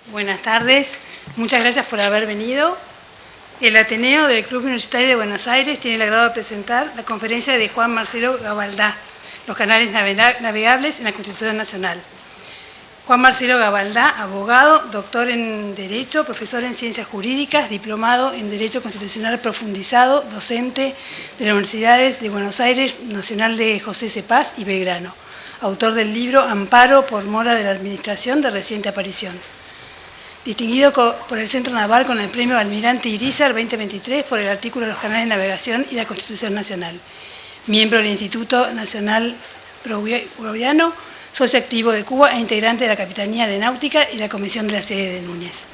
Buenas tardes, muchas gracias por haber venido. El Ateneo del Club Universitario de Buenos Aires tiene el agrado de presentar la conferencia de Juan Marcelo Gabaldá, los canales navegables en la Constitución Nacional. Juan Marcelo Gabaldá, abogado, doctor en Derecho, profesor en Ciencias Jurídicas, diplomado en Derecho Constitucional profundizado, docente de las Universidades de Buenos Aires, Nacional de José C. Paz y Belgrano, autor del libro Amparo por mora de la Administración, de reciente aparición. Distinguido por el Centro Naval con el Premio Almirante Irízar 2023 por el artículo Los canales de navegación y la Constitución Nacional. Miembro del Instituto Nacional Peruviano, socio activo de Cuba e integrante de la Capitanía de Náutica y la Comisión de la Sede de Núñez.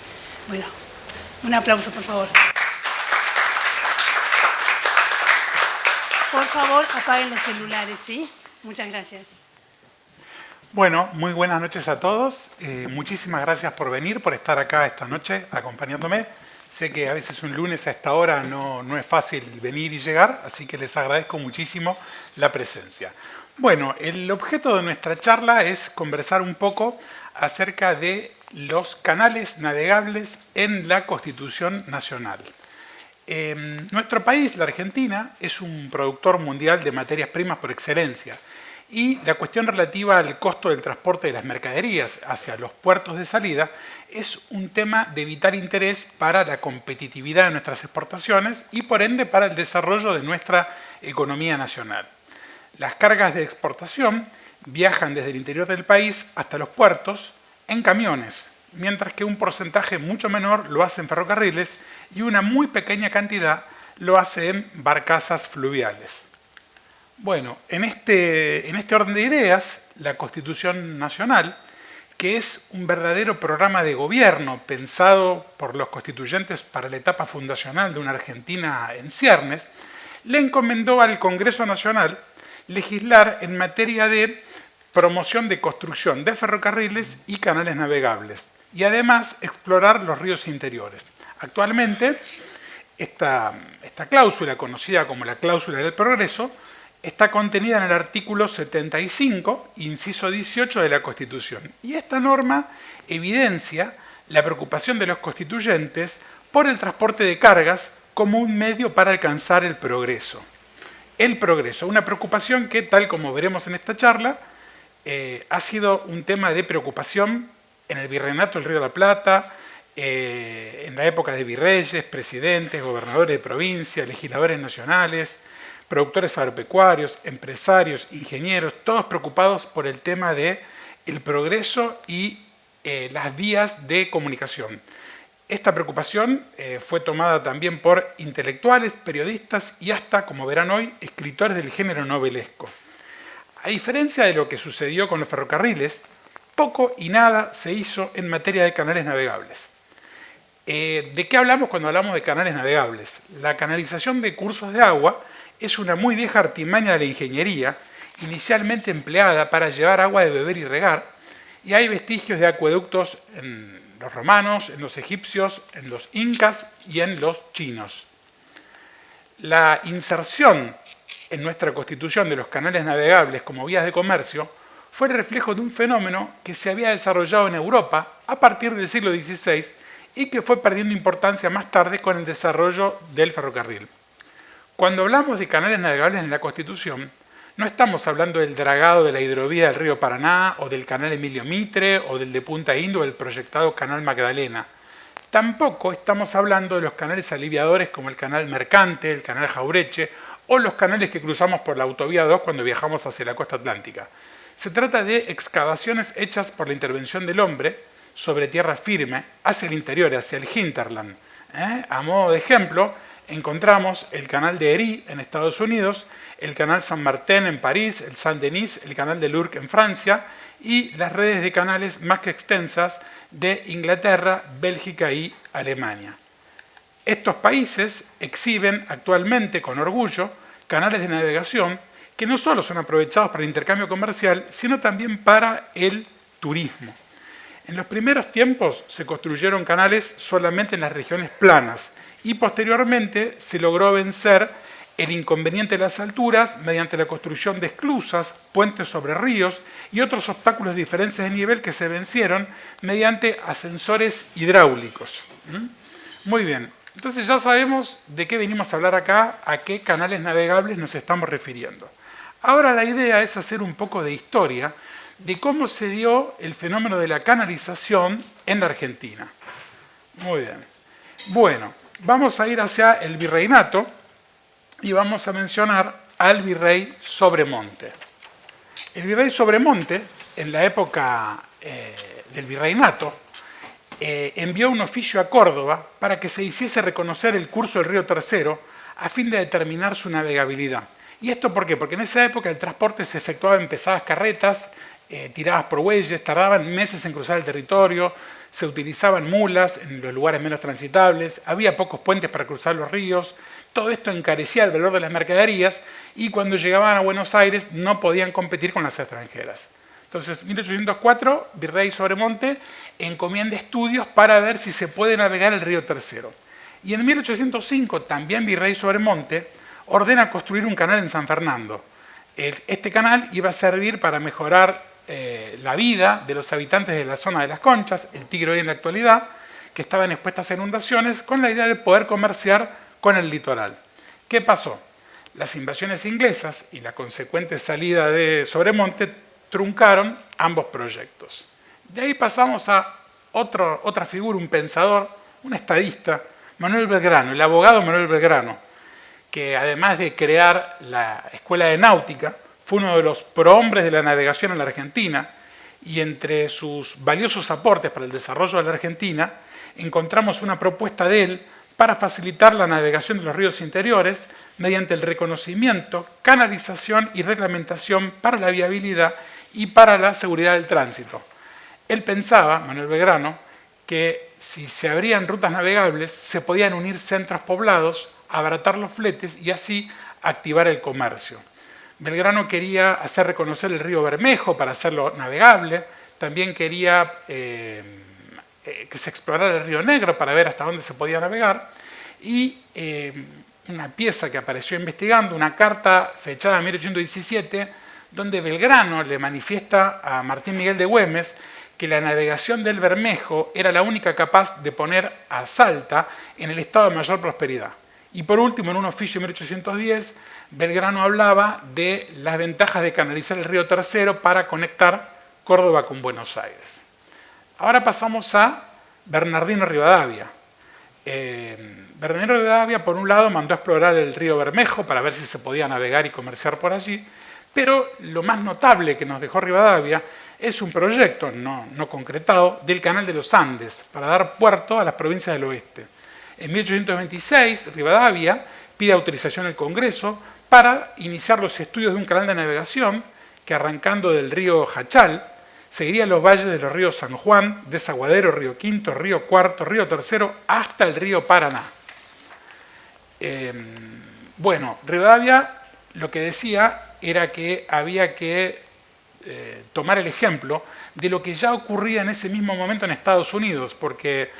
Bueno, un aplauso, por favor. Por favor, apaguen los celulares, ¿sí? Muchas gracias. Bueno, muy buenas noches a todos. Muchísimas gracias por venir, por estar acá esta noche acompañándome. Sé que a veces un lunes a esta hora no es fácil venir y llegar, así que les agradezco muchísimo la presencia. Bueno, el objeto de nuestra charla es conversar un poco acerca de los canales navegables en la Constitución Nacional. Nuestro país, la Argentina, es un productor mundial de materias primas por excelencia. Y la cuestión relativa al costo del transporte de las mercaderías hacia los puertos de salida es un tema de vital interés para la competitividad de nuestras exportaciones y por ende para el desarrollo de nuestra economía nacional. Las cargas de exportación viajan desde el interior del país hasta los puertos en camiones, mientras que un porcentaje mucho menor lo hace en ferrocarriles y una muy pequeña cantidad lo hace en barcazas fluviales. Bueno, en este orden de ideas, la Constitución Nacional, que es un verdadero programa de gobierno pensado por los constituyentes para la etapa fundacional de una Argentina en ciernes, le encomendó al Congreso Nacional legislar en materia de promoción de construcción de ferrocarriles y canales navegables, y además explorar los ríos interiores. Actualmente, esta cláusula, conocida como la cláusula del progreso, está contenida en el artículo 75, inciso 18 de la Constitución. Y esta norma evidencia la preocupación de los constituyentes por el transporte de cargas como un medio para alcanzar el progreso. El progreso, una preocupación que, tal como veremos en esta charla, ha sido un tema de preocupación en el Virreinato del Río de la Plata, en la época de virreyes, presidentes, gobernadores de provincia, legisladores nacionales, productores agropecuarios, empresarios, ingenieros, todos preocupados por el tema del progreso y las vías de comunicación. Esta preocupación fue tomada también por intelectuales, periodistas y hasta, como verán hoy, escritores del género novelesco. A diferencia de lo que sucedió con los ferrocarriles, poco y nada se hizo en materia de canales navegables. ¿De qué hablamos cuando hablamos de canales navegables? La canalización de cursos de agua es una muy vieja artimaña de la ingeniería, inicialmente empleada para llevar agua de beber y regar, y hay vestigios de acueductos en los romanos, en los egipcios, en los incas y en los chinos. La inserción en nuestra Constitución de los canales navegables como vías de comercio fue el reflejo de un fenómeno que se había desarrollado en Europa a partir del siglo XVI y que fue perdiendo importancia más tarde con el desarrollo del ferrocarril. Cuando hablamos de canales navegables en la Constitución, no estamos hablando del dragado de la hidrovía del río Paraná, o del canal Emilio Mitre, o del de Punta Indio, o del proyectado canal Magdalena. Tampoco estamos hablando de los canales aliviadores como el canal Mercante, el canal Jaureche, o los canales que cruzamos por la autovía 2 cuando viajamos hacia la costa atlántica. Se trata de excavaciones hechas por la intervención del hombre sobre tierra firme, hacia el interior, hacia el hinterland. A modo de ejemplo, encontramos el canal de Erie en Estados Unidos, el canal Saint-Martin en París, el Saint-Denis, el canal de Lurk en Francia y las redes de canales más que extensas de Inglaterra, Bélgica y Alemania. Estos países exhiben actualmente con orgullo canales de navegación que no solo son aprovechados para el intercambio comercial, sino también para el turismo. En los primeros tiempos se construyeron canales solamente en las regiones planas, y posteriormente se logró vencer el inconveniente de las alturas mediante la construcción de esclusas, puentes sobre ríos y otros obstáculos de diferencias de nivel que se vencieron mediante ascensores hidráulicos. Muy bien, entonces ya sabemos de qué venimos a hablar acá, a qué canales navegables nos estamos refiriendo. Ahora la idea es hacer un poco de historia de cómo se dio el fenómeno de la canalización en la Argentina. Muy bien. Bueno, vamos a ir hacia el virreinato y vamos a mencionar al virrey Sobremonte. El virrey Sobremonte, en la época del virreinato, envió un oficio a Córdoba para que se hiciese reconocer el curso del río Tercero a fin de determinar su navegabilidad. ¿Y esto por qué? Porque en esa época el transporte se efectuaba en pesadas carretas, tiradas por bueyes, tardaban meses en cruzar el territorio, se utilizaban mulas en los lugares menos transitables, había pocos puentes para cruzar los ríos, todo esto encarecía el valor de las mercaderías y cuando llegaban a Buenos Aires no podían competir con las extranjeras. Entonces, en 1804, virrey Sobremonte encomienda estudios para ver si se puede navegar el río Tercero. Y en 1805, también virrey Sobremonte ordena construir un canal en San Fernando. Este canal iba a servir para mejorar la vida de los habitantes de la zona de Las Conchas, el Tigre hoy en la actualidad, que estaban expuestas a inundaciones, con la idea de poder comerciar con el litoral. ¿Qué pasó? Las invasiones inglesas y la consecuente salida de Sobremonte truncaron ambos proyectos. De ahí pasamos a otra figura, un pensador, un estadista, Manuel Belgrano, el abogado Manuel Belgrano, que además de crear la Escuela de Náutica, fue uno de los prohombres de la navegación en la Argentina, y entre sus valiosos aportes para el desarrollo de la Argentina, encontramos una propuesta de él para facilitar la navegación de los ríos interiores mediante el reconocimiento, canalización y reglamentación para la viabilidad y para la seguridad del tránsito. Él pensaba, Manuel Belgrano, que si se abrían rutas navegables se podían unir centros poblados, abaratar los fletes y así activar el comercio. Belgrano quería hacer reconocer el río Bermejo para hacerlo navegable, también quería que se explorara el río Negro para ver hasta dónde se podía navegar, y una pieza que apareció investigando, una carta fechada en 1817, donde Belgrano le manifiesta a Martín Miguel de Güemes que la navegación del Bermejo era la única capaz de poner a Salta en el estado de mayor prosperidad. Y por último, en un oficio de 1810, Belgrano hablaba de las ventajas de canalizar el río Tercero para conectar Córdoba con Buenos Aires. Ahora pasamos a Bernardino Rivadavia. Bernardino Rivadavia, por un lado, mandó a explorar el río Bermejo para ver si se podía navegar y comerciar por allí, pero lo más notable que nos dejó Rivadavia es un proyecto no concretado del Canal de los Andes para dar puerto a las provincias del oeste. En 1826, Rivadavia pide autorización al Congreso para iniciar los estudios de un canal de navegación que, arrancando del río Jachal, seguiría los valles de los ríos San Juan, Desaguadero, Río Quinto, Río Cuarto, Río Tercero, hasta el río Paraná. Bueno, Rivadavia lo que decía era que había que tomar el ejemplo de lo que ya ocurría en ese mismo momento en Estados Unidos, porque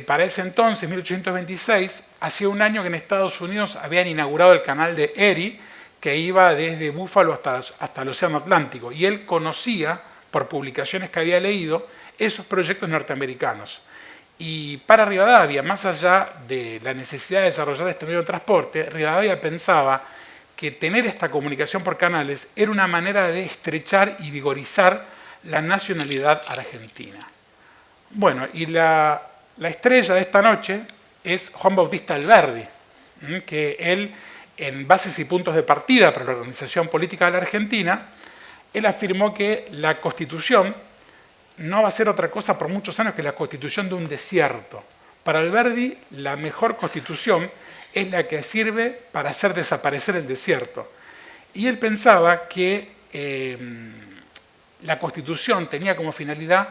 para ese entonces, 1826, hacía un año que en Estados Unidos habían inaugurado el canal de Erie, que iba desde Búfalo hasta el Océano Atlántico, y él conocía, por publicaciones que había leído, esos proyectos norteamericanos. Y para Rivadavia, más allá de la necesidad de desarrollar este medio de transporte, Rivadavia pensaba que tener esta comunicación por canales era una manera de estrechar y vigorizar la nacionalidad argentina. Bueno, y la estrella de esta noche es Juan Bautista Alberdi, que él, en Bases y Puntos de Partida para la Organización Política de la Argentina, él afirmó que la Constitución no va a ser otra cosa por muchos años que la Constitución de un desierto. Para Alberdi, la mejor Constitución es la que sirve para hacer desaparecer el desierto. Y él pensaba que la Constitución tenía como finalidad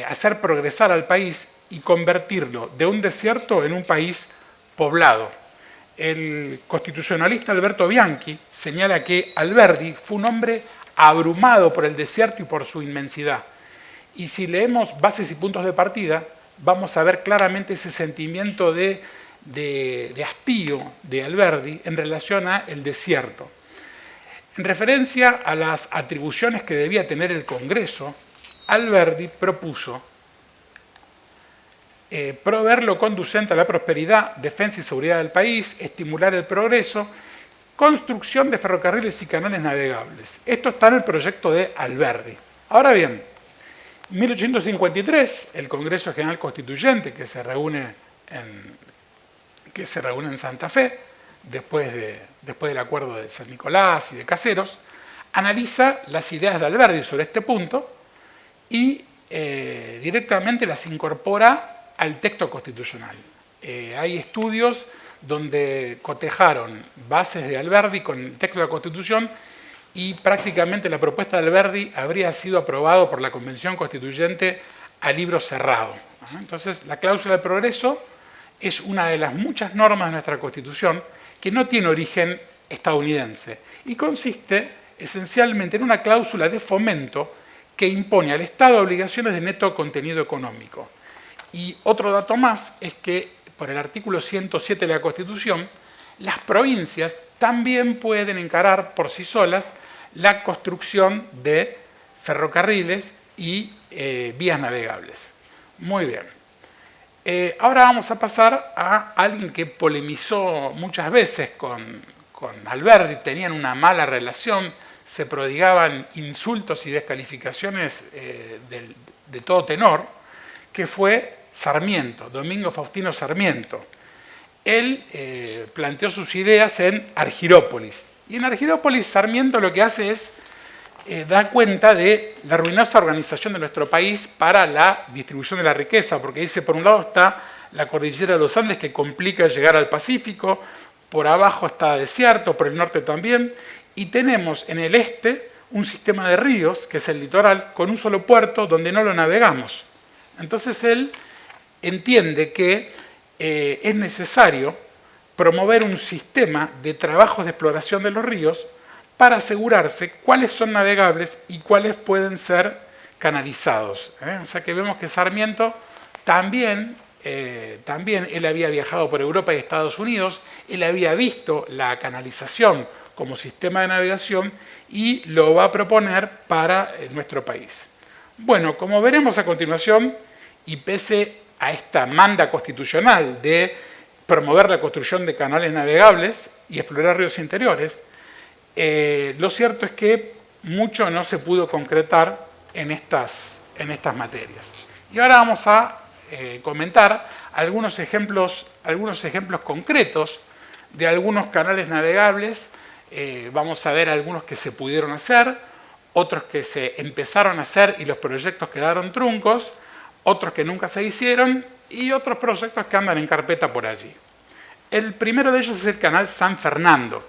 hacer progresar al país y convertirlo de un desierto en un país poblado. El constitucionalista Alberto Bianchi señala que Alberdi fue un hombre abrumado por el desierto y por su inmensidad. Y si leemos Bases y Puntos de Partida, vamos a ver claramente ese sentimiento de de hastío de Alberdi en relación a el desierto. En referencia a las atribuciones que debía tener el Congreso, Alberdi propuso proveer lo conducente a la prosperidad, defensa y seguridad del país, estimular el progreso, construcción de ferrocarriles y canales navegables. Esto está en el proyecto de Alberdi. Ahora bien, en 1853, el Congreso General Constituyente, que se reúne en Santa Fe, después del acuerdo de San Nicolás y de Caseros, analiza las ideas de Alberdi sobre este punto y directamente las incorpora al texto constitucional. Hay estudios donde cotejaron bases de Alberdi con el texto de la Constitución y prácticamente la propuesta de Alberdi habría sido aprobado por la Convención Constituyente a libro cerrado. Entonces, la cláusula de progreso es una de las muchas normas de nuestra Constitución que no tiene origen estadounidense y consiste esencialmente en una cláusula de fomento que impone al Estado obligaciones de neto contenido económico. Y otro dato más es que, por el artículo 107 de la Constitución, las provincias también pueden encarar por sí solas la construcción de ferrocarriles y vías navegables. Muy bien. Ahora vamos a pasar a alguien que polemizó muchas veces con Alberdi, tenían una mala relación, se prodigaban insultos y descalificaciones de todo tenor, que fue Sarmiento, Domingo Faustino Sarmiento. Él planteó sus ideas en Argirópolis. Y en Argirópolis Sarmiento lo que hace es dar cuenta de la ruinosa organización de nuestro país para la distribución de la riqueza, porque dice, por un lado está la cordillera de los Andes que complica llegar al Pacífico, por abajo está desierto, por el norte también, y tenemos en el este un sistema de ríos, que es el litoral, con un solo puerto donde no lo navegamos. Entonces él entiende que es necesario promover un sistema de trabajos de exploración de los ríos para asegurarse cuáles son navegables y cuáles pueden ser canalizados. O sea que vemos que Sarmiento también él había viajado por Europa y Estados Unidos, él había visto la canalización como sistema de navegación y lo va a proponer para nuestro país. Bueno, como veremos a continuación, y pese a esta manda constitucional de promover la construcción de canales navegables y explorar ríos interiores, lo cierto es que mucho no se pudo concretar en estas materias. Y ahora vamos a comentar algunos ejemplos concretos de algunos canales navegables. Vamos a ver algunos que se pudieron hacer, otros que se empezaron a hacer y los proyectos quedaron truncos, otros que nunca se hicieron y otros proyectos que andan en carpeta por allí. El primero de ellos es el canal San Fernando.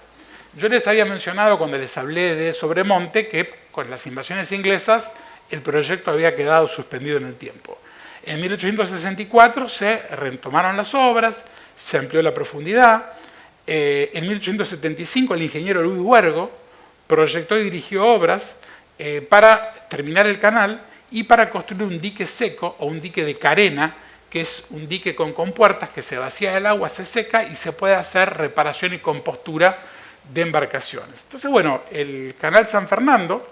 Yo les había mencionado cuando les hablé de Sobremonte que con las invasiones inglesas el proyecto había quedado suspendido en el tiempo. En 1864 se retomaron las obras, se amplió la profundidad. En 1875 el ingeniero Luis Huergo proyectó y dirigió obras para terminar el canal y para construir un dique seco o un dique de carena, que es un dique con compuertas que se vacía el agua, se seca y se puede hacer reparación y compostura de embarcaciones. Entonces, bueno, el canal San Fernando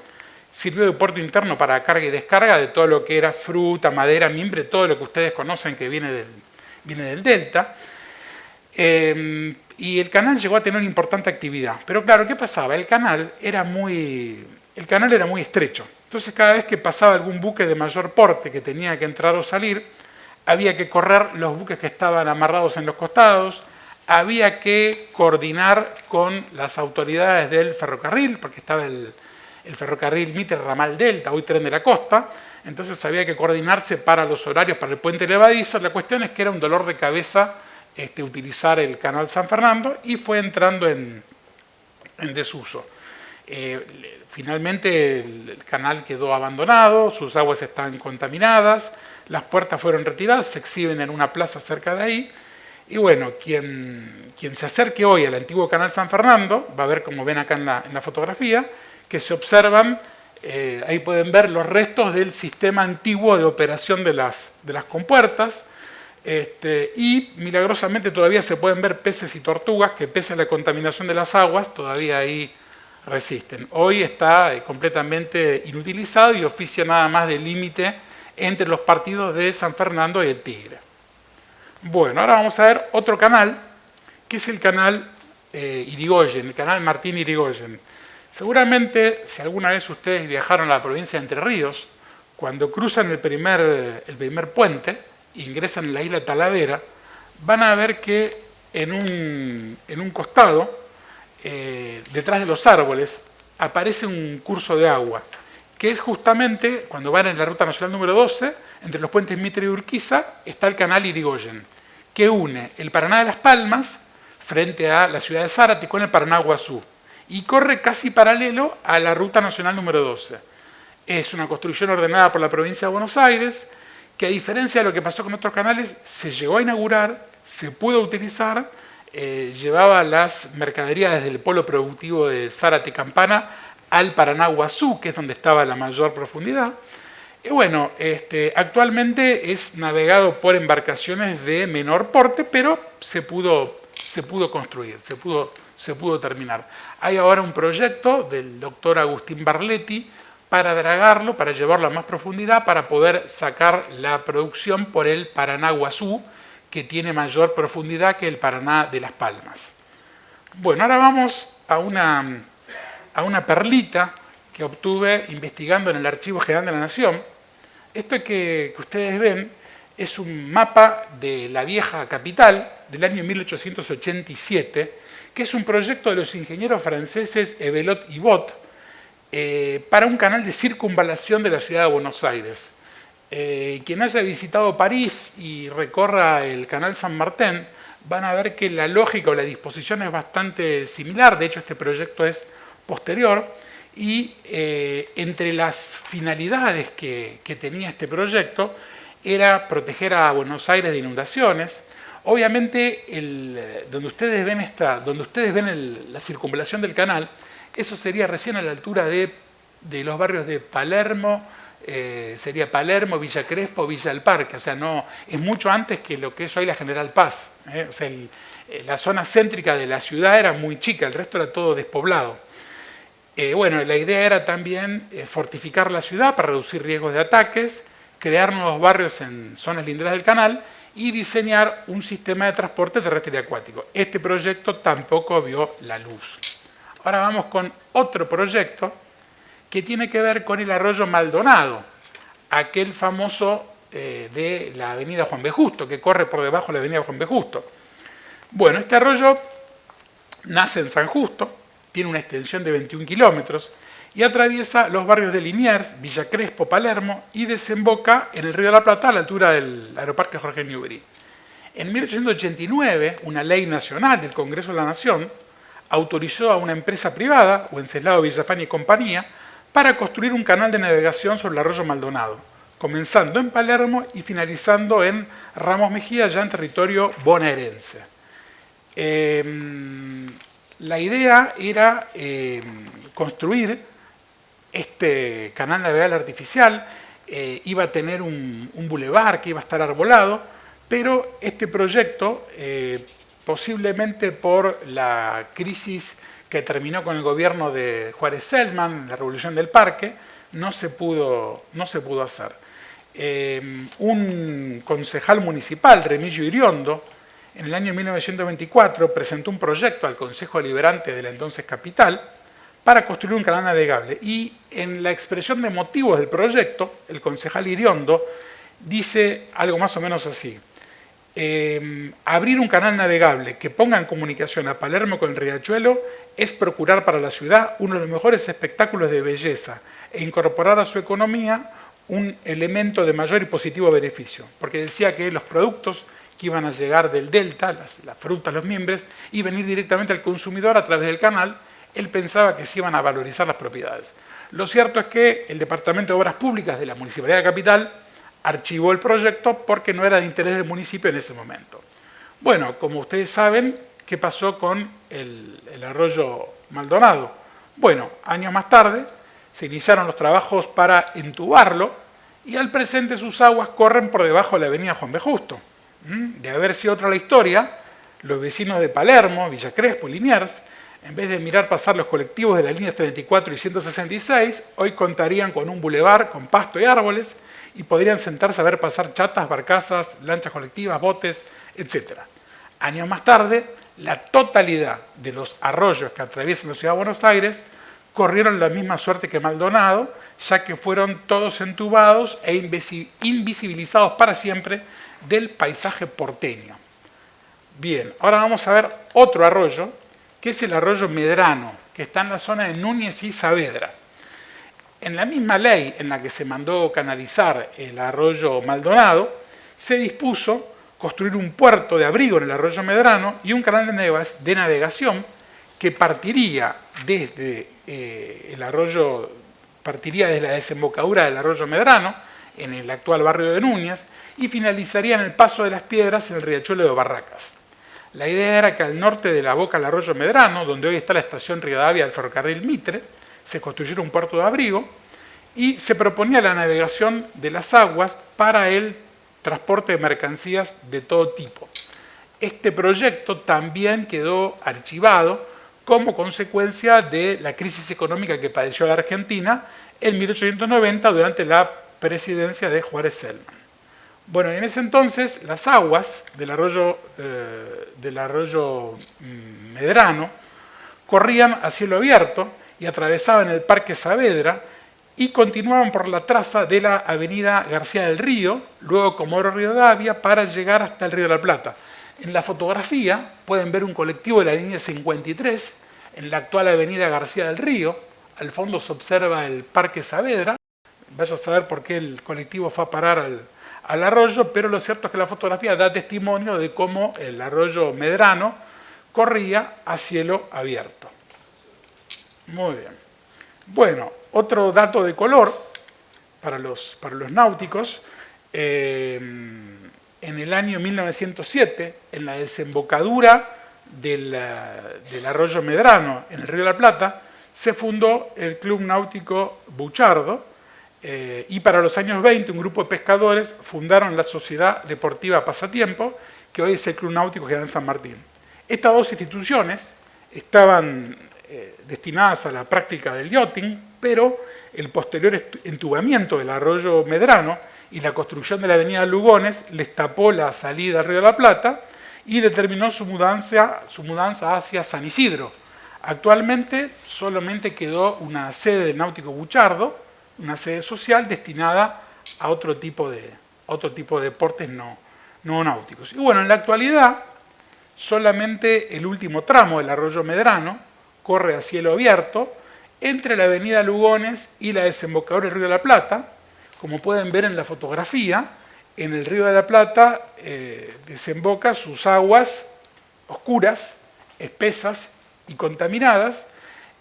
sirvió de puerto interno para carga y descarga de todo lo que era fruta, madera, mimbre, todo lo que ustedes conocen que viene del delta. Y el canal llegó a tener una importante actividad. Pero claro, ¿qué pasaba? El canal era muy estrecho. Entonces, cada vez que pasaba algún buque de mayor porte que tenía que entrar o salir, había que correr los buques que estaban amarrados en los costados, había que coordinar con las autoridades del ferrocarril, porque estaba el ferrocarril Mitre Ramal Delta, hoy Tren de la Costa, entonces había que coordinarse para los horarios para el puente levadizo. La cuestión es que era un dolor de cabeza utilizar el canal San Fernando y fue entrando en desuso. Finalmente el canal quedó abandonado, sus aguas están contaminadas, las puertas fueron retiradas, se exhiben en una plaza cerca de ahí. Y bueno, quien se acerque hoy al antiguo canal San Fernando, va a ver, como ven acá en la fotografía, que se observan, ahí pueden ver los restos del sistema antiguo de operación de las compuertas. Y milagrosamente todavía se pueden ver peces y tortugas que, pese a la contaminación de las aguas, todavía ahí resisten. Hoy está completamente inutilizado y oficia nada más de límite entre los partidos de San Fernando y el Tigre. Bueno, ahora vamos a ver otro canal, que es el canal Irigoyen, el canal Martín Irigoyen. Seguramente, si alguna vez ustedes viajaron a la provincia de Entre Ríos, cuando cruzan el primer puente, ingresan en la isla Talavera, van a ver que en un costado, detrás de los árboles, aparece un curso de agua, que es justamente, cuando van en la ruta nacional número 12, entre los puentes Mitre y Urquiza, está el canal Irigoyen, que une el Paraná de Las Palmas, frente a la ciudad de Zárate, con el Paraná Guazú, y corre casi paralelo a la ruta nacional número 12. Es una construcción ordenada por la provincia de Buenos Aires, que a diferencia de lo que pasó con otros canales, se llegó a inaugurar, se pudo utilizar, llevaba las mercaderías desde el polo productivo de Zárate Campana al Paraná Guazú, que es donde estaba la mayor profundidad. Y bueno, actualmente es navegado por embarcaciones de menor porte, pero se pudo construir, se pudo terminar. Hay ahora un proyecto del doctor Agustín Barletti para dragarlo, para llevarlo a más profundidad, para poder sacar la producción por el Paraná Guazú, que tiene mayor profundidad que el Paraná de Las Palmas. Bueno, ahora vamos a una perlita que obtuve investigando en el Archivo General de la Nación. Esto que ustedes ven es un mapa de la vieja capital del año 1887, que es un proyecto de los ingenieros franceses Evelot y Bott para un canal de circunvalación de la ciudad de Buenos Aires. Quien haya visitado París y recorra el canal San Martín, van a ver que la lógica o la disposición es bastante similar. De hecho, este proyecto es posterior. Y entre las finalidades que tenía este proyecto era proteger a Buenos Aires de inundaciones. Obviamente, donde ustedes ven la circunvalación del canal, eso sería recién a la altura de los barrios de Palermo, sería Palermo, Villa Crespo, Villa del Parque. O sea, no, es mucho antes que lo que es hoy la General Paz. O sea, la zona céntrica de la ciudad era muy chica, el resto era todo despoblado. Bueno, la idea era también fortificar la ciudad para reducir riesgos de ataques, crear nuevos barrios en zonas linderas del canal y diseñar un sistema de transporte terrestre y acuático. Este proyecto tampoco vio la luz. Ahora vamos con otro proyecto que tiene que ver con el arroyo Maldonado, aquel famoso de la avenida Juan B. Justo, que corre por debajo de la avenida Juan B. Justo. Bueno, este arroyo nace en San Justo, tiene una extensión de 21 kilómetros y atraviesa los barrios de Liniers, Villa Crespo, Palermo y desemboca en el Río de la Plata a la altura del Aeroparque Jorge Newbery. En 1889, una ley nacional del Congreso de la Nación autorizó a una empresa privada, Wenceslao Villafani y compañía, para construir un canal de navegación sobre el arroyo Maldonado, comenzando en Palermo y finalizando en Ramos Mejía, ya en territorio bonaerense. La idea era construir este canal navegable artificial, iba a tener un bulevar que iba a estar arbolado, pero este proyecto, posiblemente por la crisis que terminó con el gobierno de Juárez Selman, la Revolución del Parque, no se pudo hacer. Un concejal municipal, Remigio Iriondo, en el año 1924 presentó un proyecto al Consejo Deliberante de la entonces capital para construir un canal navegable. Y en la expresión de motivos del proyecto, el concejal Iriondo dice algo más o menos así. Abrir un canal navegable que ponga en comunicación a Palermo con el Riachuelo es procurar para la ciudad uno de los mejores espectáculos de belleza e incorporar a su economía un elemento de mayor y positivo beneficio. Porque decía que los productos que iban a llegar del delta, las frutas, los mimbres, iban a ir directamente al consumidor a través del canal. Él pensaba que se iban a valorizar las propiedades. Lo cierto es que el Departamento de Obras Públicas de la Municipalidad de Capital archivó el proyecto porque no era de interés del municipio en ese momento. Bueno, como ustedes saben, ¿qué pasó con el arroyo Maldonado? Bueno, años más tarde se iniciaron los trabajos para entubarlo y al presente sus aguas corren por debajo de la avenida Juan B. Justo. De haber sido otra la historia, los vecinos de Palermo, Villa Crespo y Liniers, en vez de mirar pasar los colectivos de las líneas 34 y 166, hoy contarían con un bulevar con pasto y árboles y podrían sentarse a ver pasar chatas, barcazas, lanchas colectivas, botes, etc. Años más tarde, la totalidad de los arroyos que atraviesan la ciudad de Buenos Aires corrieron la misma suerte que Maldonado, ya que fueron todos entubados e invisibilizados para siempre del paisaje porteño. Bien, ahora vamos a ver otro arroyo, que es el arroyo Medrano, que está en la zona de Núñez y Saavedra. En la misma ley en la que se mandó canalizar el arroyo Maldonado, se dispuso construir un puerto de abrigo en el arroyo Medrano y un canal de navegación que partiría desde desde la desembocadura del arroyo Medrano, en el actual barrio de Núñez, y finalizaría en el Paso de las Piedras, en el riachuelo de Barracas. La idea era que al norte de la boca del arroyo Medrano, donde hoy está la estación Rivadavia del ferrocarril Mitre, se construyera un puerto de abrigo y se proponía la navegación de las aguas para el transporte de mercancías de todo tipo. Este proyecto también quedó archivado como consecuencia de la crisis económica que padeció la Argentina en 1890 durante la presidencia de Juárez Celman. Bueno, en ese entonces las aguas del arroyo Medrano corrían a cielo abierto y atravesaban el Parque Saavedra y continuaban por la traza de la avenida García del Río, luego Comodoro Rivadavia, para llegar hasta el Río de la Plata. En la fotografía pueden ver un colectivo de la línea 53 en la actual avenida García del Río. Al fondo se observa el Parque Saavedra. Vaya a saber por qué el colectivo fue a parar al arroyo, pero lo cierto es que la fotografía da testimonio de cómo el arroyo Medrano corría a cielo abierto. Muy bien. Bueno, otro dato de color para los náuticos. En el año 1907, en la desembocadura del arroyo Medrano, en el Río de la Plata, se fundó el Club Náutico Buchardo, y para los años 20 un grupo de pescadores fundaron la Sociedad Deportiva Pasatiempo, que hoy es el Club Náutico General San Martín. Estas dos instituciones estaban destinadas a la práctica del yachting, pero el posterior entubamiento del arroyo Medrano y la construcción de la avenida Lugones les tapó la salida al Río de la Plata y determinó su mudanza hacia San Isidro. Actualmente solamente quedó una sede del Náutico Buchardo, una sede social destinada a otro tipo de deportes no náuticos. Y bueno, en la actualidad solamente el último tramo del arroyo Medrano corre a cielo abierto entre la avenida Lugones y la desembocadura del Río de la Plata. Como pueden ver en la fotografía, en el Río de la Plata desemboca sus aguas oscuras, espesas y contaminadas,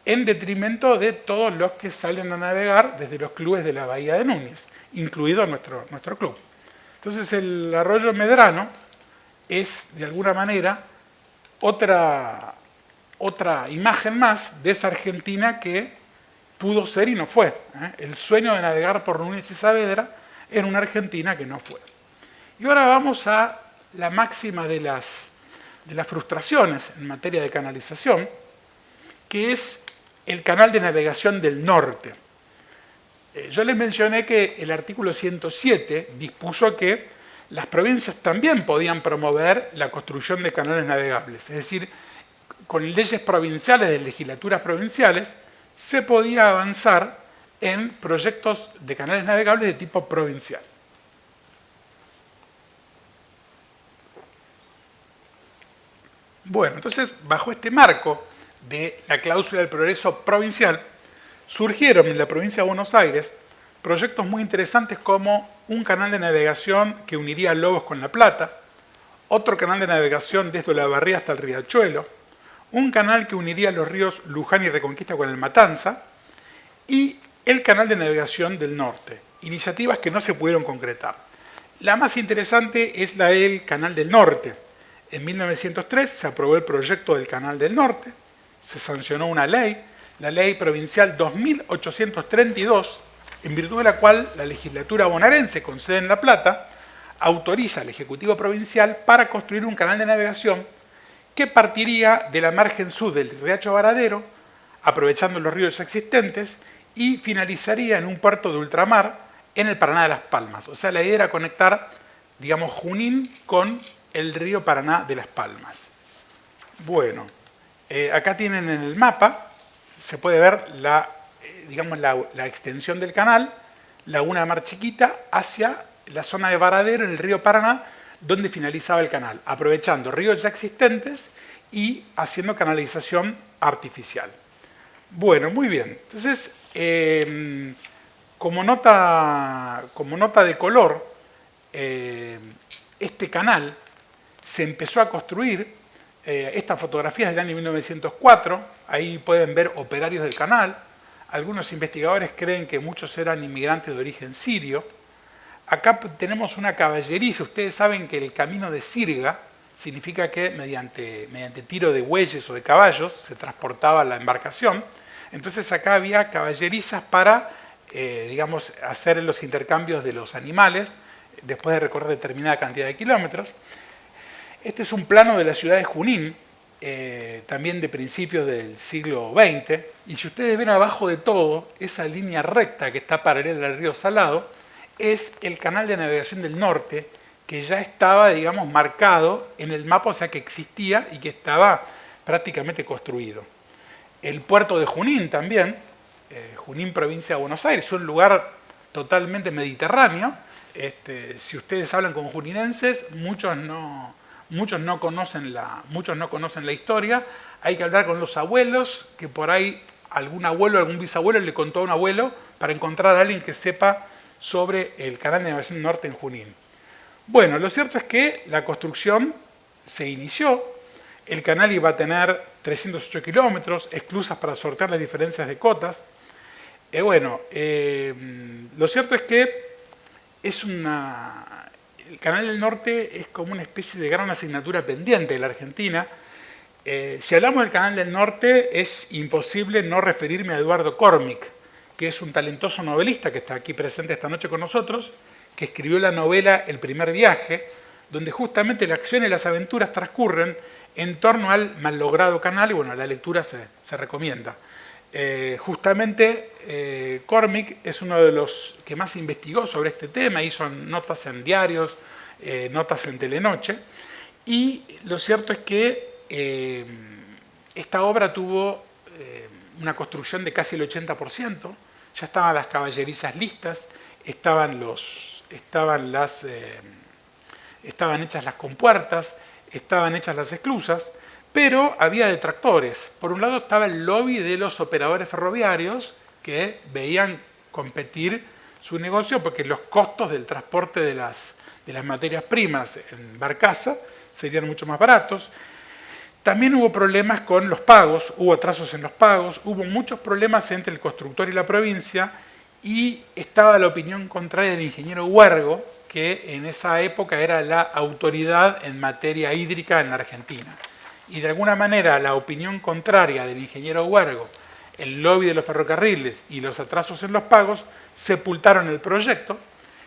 en detrimento de todos los que salen a navegar desde los clubes de la Bahía de Núñez, incluido nuestro club. Entonces el arroyo Medrano es, de alguna manera, otra imagen más de esa Argentina que pudo ser y no fue. El sueño de navegar por Núñez y Saavedra en una Argentina que no fue. Y ahora vamos a la máxima de las frustraciones en materia de canalización, que es el canal de navegación del norte. Yo les mencioné que el artículo 107 dispuso que las provincias también podían promover la construcción de canales navegables, es decir, con leyes provinciales de legislaturas provinciales se podía avanzar en proyectos de canales navegables de tipo provincial. Bueno, entonces, bajo este marco de la cláusula del progreso provincial, surgieron en la provincia de Buenos Aires proyectos muy interesantes como un canal de navegación que uniría Lobos con La Plata, otro canal de navegación desde Olavarría hasta el Riachuelo, un canal que uniría los ríos Luján y Reconquista con el Matanza, y el canal de navegación del norte, iniciativas que no se pudieron concretar. La más interesante es la del Canal del Norte. En 1903 se aprobó el proyecto del Canal del Norte, se sancionó una ley, la Ley Provincial 2832, en virtud de la cual la legislatura bonaerense, con sede en La Plata, autoriza al Ejecutivo Provincial para construir un canal de navegación que partiría de la margen sur del Riacho Varadero, aprovechando los ríos existentes, y finalizaría en un puerto de ultramar en el Paraná de Las Palmas. O sea, la idea era conectar, digamos, Junín con el río Paraná de Las Palmas. Bueno, acá tienen en el mapa, se puede ver digamos, la extensión del canal, Laguna de Mar Chiquita, hacia la zona de Varadero, en el río Paraná, donde finalizaba el canal, aprovechando ríos ya existentes y haciendo canalización artificial. Bueno, muy bien. Entonces, como nota de color, este canal se empezó a construir, estas fotografías del año 1904, ahí pueden ver operarios del canal. Algunos investigadores creen que muchos eran inmigrantes de origen sirio. Acá tenemos una caballeriza. Ustedes saben que el camino de sirga significa que mediante tiro de bueyes o de caballos se transportaba la embarcación. Entonces acá había caballerizas para, digamos, hacer los intercambios de los animales después de recorrer determinada cantidad de kilómetros. Este es un plano de la ciudad de Junín, también de principios del siglo XX, y si ustedes ven abajo de todo, esa línea recta que está paralela al río Salado, es el canal de navegación del norte, que ya estaba, digamos, marcado en el mapa, o sea que existía y que estaba prácticamente construido. El puerto de Junín también, Junín, provincia de Buenos Aires, es un lugar totalmente mediterráneo. Si ustedes hablan con juninenses, muchos no conocen la historia. Hay que hablar con los abuelos, que por ahí algún abuelo, algún bisabuelo le contó a un abuelo para encontrar a alguien que sepa sobre el canal de navegación norte en Junín. Bueno, lo cierto es que la construcción se inició. El canal iba a tener 308 kilómetros, esclusas para sortear las diferencias de cotas. Lo cierto es que el Canal del Norte es como una especie de gran asignatura pendiente de la Argentina. Si hablamos del Canal del Norte, es imposible no referirme a Eduardo Cormick, que es un talentoso novelista que está aquí presente esta noche con nosotros, que escribió la novela El primer viaje, donde justamente la acción y las aventuras transcurren en torno al mal logrado canal, y bueno, la lectura se recomienda. Cormick es uno de los que más investigó sobre este tema, hizo notas en diarios, notas en Telenoche, y lo cierto es que esta obra tuvo una construcción de casi el 80%, ya estaban las caballerizas listas, estaban hechas las compuertas, estaban hechas las esclusas, pero había detractores. Por un lado estaba el lobby de los operadores ferroviarios que veían competir su negocio porque los costos del transporte de las materias primas en barcaza serían mucho más baratos. También hubo problemas con los pagos, hubo atrasos en los pagos, hubo muchos problemas entre el constructor y la provincia, y estaba la opinión contraria del ingeniero Huergo, que en esa época era la autoridad en materia hídrica en la Argentina. Y de alguna manera la opinión contraria del ingeniero Huergo, el lobby de los ferrocarriles y los atrasos en los pagos sepultaron el proyecto,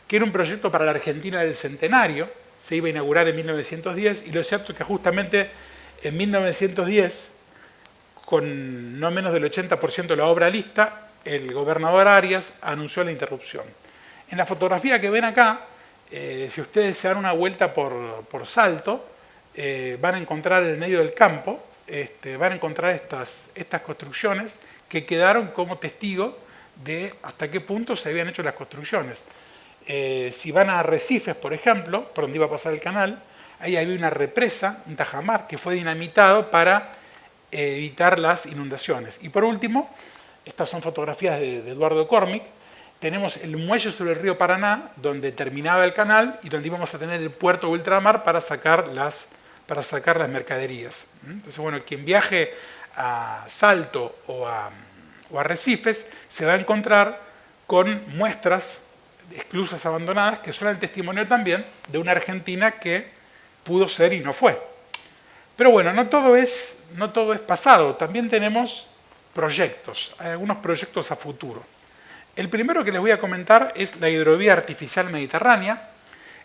que era un proyecto para la Argentina del centenario, se iba a inaugurar en 1910, y lo cierto es que justamente en 1910, con no menos del 80% de la obra lista, el gobernador Arias anunció la interrupción. En la fotografía que ven acá, si ustedes se dan una vuelta por Salto, van a encontrar en el medio del campo, van a encontrar estas construcciones que quedaron como testigo de hasta qué punto se habían hecho las construcciones. Si van a Arrecifes, por ejemplo, por donde iba a pasar el canal, ahí había una represa, un tajamar, que fue dinamitado para evitar las inundaciones. Y por último, estas son fotografías de Eduardo Cormick. Tenemos el muelle sobre el río Paraná, donde terminaba el canal y donde íbamos a tener el puerto de ultramar para sacar las mercaderías. Entonces, bueno, quien viaje a Salto o a Arrecifes se va a encontrar con muestras de esclusas abandonadas que son el testimonio también de una Argentina que pudo ser y no fue. Pero bueno, no todo es pasado, también tenemos proyectos, hay algunos proyectos a futuro. El primero que les voy a comentar es la hidrovía artificial mediterránea.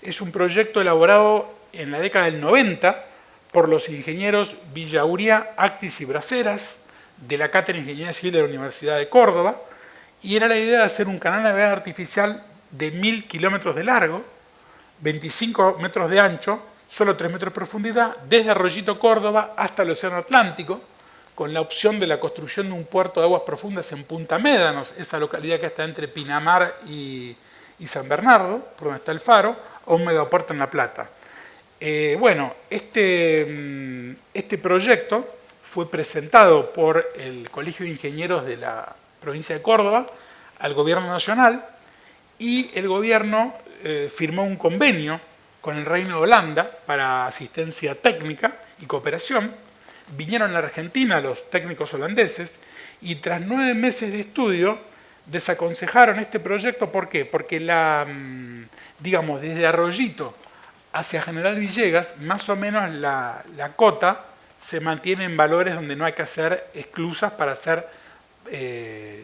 es un proyecto elaborado en la década del 90 por los ingenieros Villauría, Actis y Braceras de la Cátedra de Ingeniería Civil de la Universidad de Córdoba, y era la idea de hacer un canal navegable artificial de 1000 kilómetros de largo, 25 metros de ancho, solo 3 metros de profundidad, desde Arroyito, Córdoba, hasta el Océano Atlántico, con la opción de la construcción de un puerto de aguas profundas en Punta Médanos, esa localidad que está entre Pinamar y San Bernardo, por donde está el faro, o un megapuerto en La Plata. Bueno, este proyecto fue presentado por el Colegio de Ingenieros de la provincia de Córdoba al Gobierno Nacional, y el gobierno firmó un convenio con el Reino de Holanda para asistencia técnica y cooperación. Vinieron a la Argentina los técnicos holandeses y tras 9 meses de estudio desaconsejaron este proyecto. ¿Por qué? Porque digamos, desde Arroyito hacia General Villegas, más o menos la cota se mantiene en valores donde no hay que hacer esclusas para hacer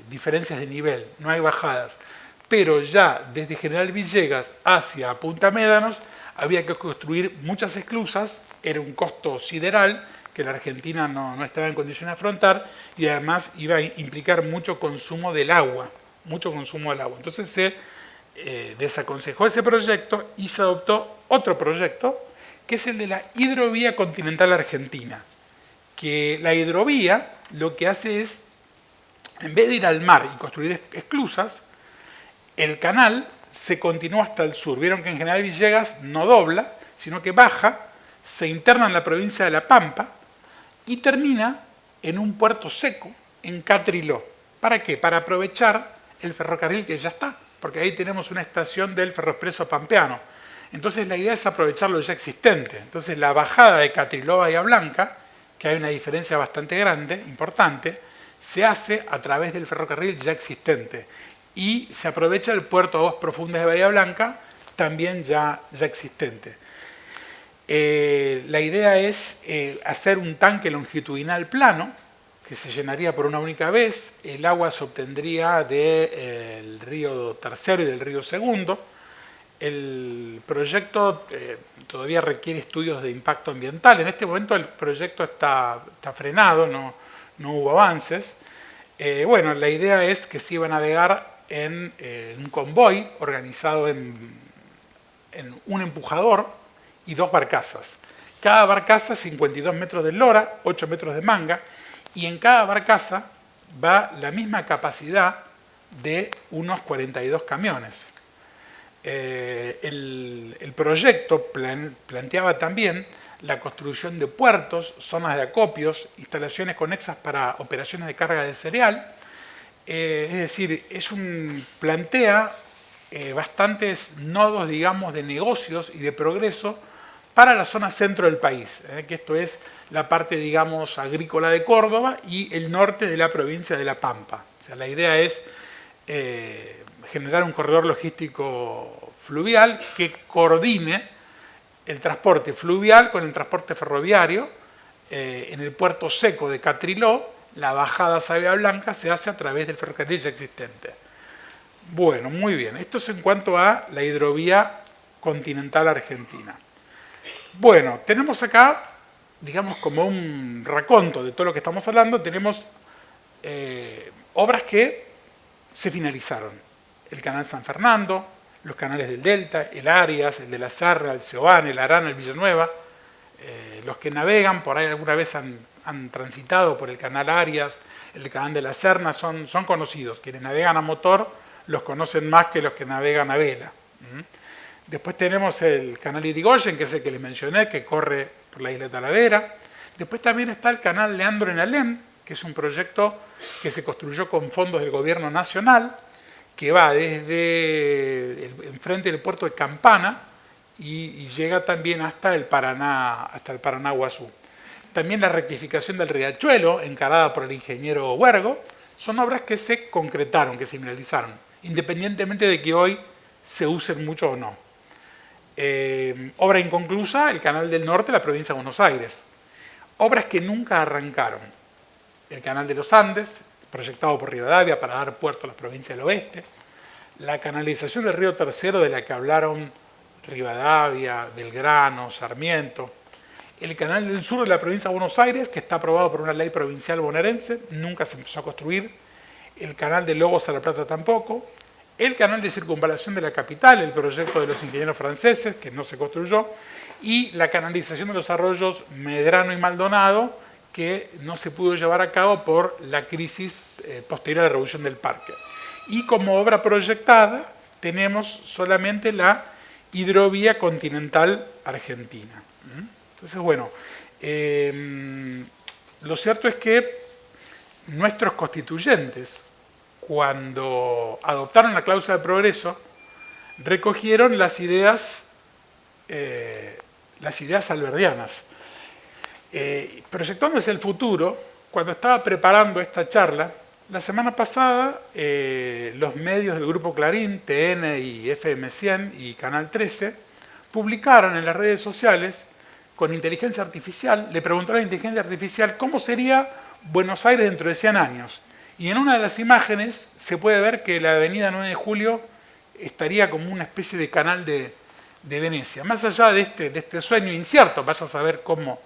diferencias de nivel, no hay bajadas. Pero ya desde General Villegas hacia Punta Médanos había que construir muchas esclusas, era un costo sideral que la Argentina no estaba en condiciones de afrontar, y además iba a implicar mucho consumo del agua, Entonces se desaconsejó ese proyecto y se adoptó otro proyecto, que es el de la hidrovía continental argentina, que la hidrovía lo que hace es, en vez de ir al mar y construir esclusas, el canal se continúa hasta el sur. Vieron que en General Villegas no dobla, sino que baja, se interna en la provincia de La Pampa y termina en un puerto seco en Catriló. ¿Para qué? Para aprovechar el ferrocarril que ya está, porque ahí tenemos una estación del Ferroexpreso Pampeano. Entonces la idea es aprovechar lo ya existente. Entonces la bajada de Catriló a Bahía Blanca, que hay una diferencia bastante grande, importante, se hace a través del ferrocarril ya existente. Y se aprovecha el puerto de aguas profundas de Bahía Blanca, también ya existente. La idea es hacer un tanque longitudinal plano, que se llenaría por una única vez. El agua se obtendría del río Tercero y del río Segundo. El proyecto todavía requiere estudios de impacto ambiental. En este momento el proyecto está frenado, no hubo avances. Bueno, la idea es que se iba a navegar en un convoy organizado en un empujador y 2 barcazas. Cada barcaza 52 metros de eslora, 8 metros de manga, y en cada barcaza va la misma capacidad de unos 42 camiones. El proyecto planteaba también la construcción de puertos, zonas de acopios, instalaciones conexas para operaciones de carga de cereal. Es decir, plantea bastantes nodos, digamos, de negocios y de progreso para la zona centro del país, que esto es la parte, digamos, agrícola de Córdoba y el norte de la provincia de La Pampa. O sea, la idea es generar un corredor logístico fluvial que coordine el transporte fluvial con el transporte ferroviario. En el puerto seco de Catriló, la bajada a Bahía Blanca se hace a través del ferrocarril ya existente. Bueno, muy bien. Esto es en cuanto a la hidrovía continental argentina. Bueno, tenemos acá, digamos, como un raconto de todo lo que estamos hablando. Tenemos obras que se finalizaron. El Canal San Fernando, los canales del Delta, el Arias, el de la Serra, el Seoane, el Arana, el Villanueva. Los que navegan, por ahí alguna vez han transitado por el Canal Arias, el Canal de la Serna, son conocidos. Quienes navegan a motor los conocen más que los que navegan a vela. Después tenemos el Canal Irigoyen, que es el que les mencioné, que corre por la isla de Talavera. Después también está el Canal Leandro en Alem, que es un proyecto que se construyó con fondos del gobierno nacional, que va desde enfrente del puerto de Campana y llega también hasta el Paraná-Guazú. También la rectificación del riachuelo, encarada por el ingeniero Huergo, son obras que se concretaron, que se finalizaron, independientemente de que hoy se usen mucho o no. Obra inconclusa, el Canal del Norte, la provincia de Buenos Aires. Obras que nunca arrancaron. El Canal de los Andes, proyectado por Rivadavia para dar puerto a las provincias del oeste. La canalización del río Tercero, de la que hablaron Rivadavia, Belgrano, Sarmiento. El canal del sur de la provincia de Buenos Aires, que está aprobado por una ley provincial bonaerense, nunca se empezó a construir. El canal de Lobos a La Plata tampoco. El canal de circunvalación de la capital, el proyecto de los ingenieros franceses, que no se construyó. Y la canalización de los arroyos Medrano y Maldonado, que no se pudo llevar a cabo por la crisis posterior a la revolución del parque. Y como obra proyectada tenemos solamente la hidrovía continental argentina. Entonces, bueno, lo cierto es que nuestros constituyentes, cuando adoptaron la cláusula de progreso, recogieron las ideas alberdianas. Proyectándose el futuro, cuando estaba preparando esta charla, la semana pasada los medios del Grupo Clarín, TN y FM100 y Canal 13, publicaron en las redes sociales con inteligencia artificial, le preguntaron a la inteligencia artificial cómo sería Buenos Aires dentro de 100 años. Y en una de las imágenes se puede ver que la avenida 9 de Julio estaría como una especie de canal de Venecia. Más allá de este sueño incierto, vaya a saber cómo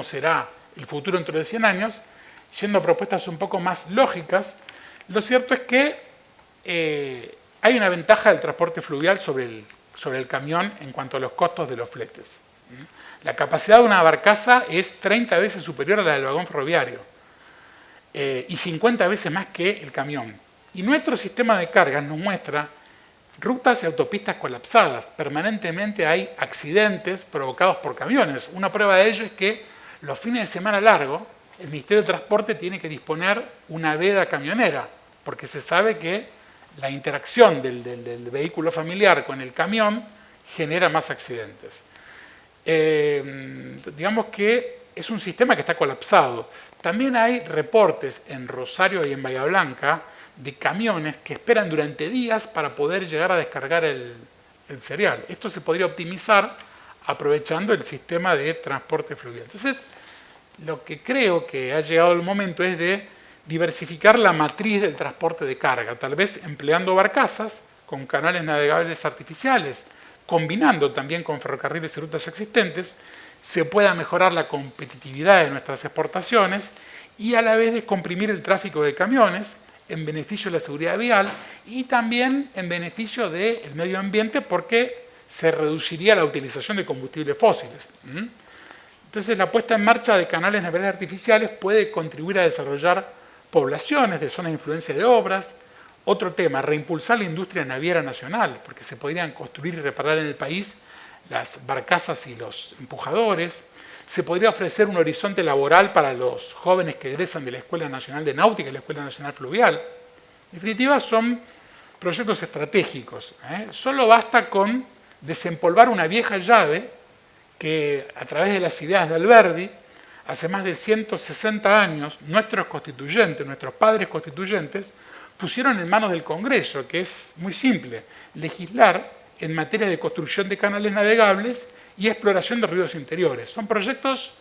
será el futuro dentro de 100 años, yendo a propuestas un poco más lógicas, lo cierto es que hay una ventaja del transporte fluvial sobre el camión en cuanto a los costos de los fletes. La capacidad de una barcaza es 30 veces superior a la del vagón ferroviario y 50 veces más que el camión. Y nuestro sistema de cargas nos muestra rutas y autopistas colapsadas. Permanentemente hay accidentes provocados por camiones. Una prueba de ello es que los fines de semana largos el Ministerio de Transporte tiene que disponer una veda camionera, porque se sabe que la interacción del vehículo familiar con el camión genera más accidentes. Digamos que es un sistema que está colapsado. También hay reportes en Rosario y en Bahía Blanca de camiones que esperan durante días para poder llegar a descargar el cereal. Esto se podría optimizar aprovechando el sistema de transporte fluvial. Entonces, lo que creo que ha llegado el momento es de diversificar la matriz del transporte de carga, tal vez empleando barcazas con canales navegables artificiales, combinando también con ferrocarriles y rutas existentes, se pueda mejorar la competitividad de nuestras exportaciones y a la vez descomprimir el tráfico de camiones en beneficio de la seguridad vial y también en beneficio del medio ambiente porque se reduciría la utilización de combustibles fósiles. Entonces, la puesta en marcha de canales navegables artificiales puede contribuir a desarrollar poblaciones de zonas de influencia de obras. Otro tema, reimpulsar la industria naviera nacional, porque se podrían construir y reparar en el país las barcazas y los empujadores. Se podría ofrecer un horizonte laboral para los jóvenes que egresan de la Escuela Nacional de Náutica y la Escuela Nacional Fluvial. En definitiva, son proyectos estratégicos. Solo basta con desempolvar una vieja llave que a través de las ideas de Alberdi, hace más de 160 años, nuestros constituyentes, nuestros padres constituyentes, pusieron en manos del Congreso, que es muy simple, legislar en materia de construcción de canales navegables y exploración de ríos interiores. Son proyectos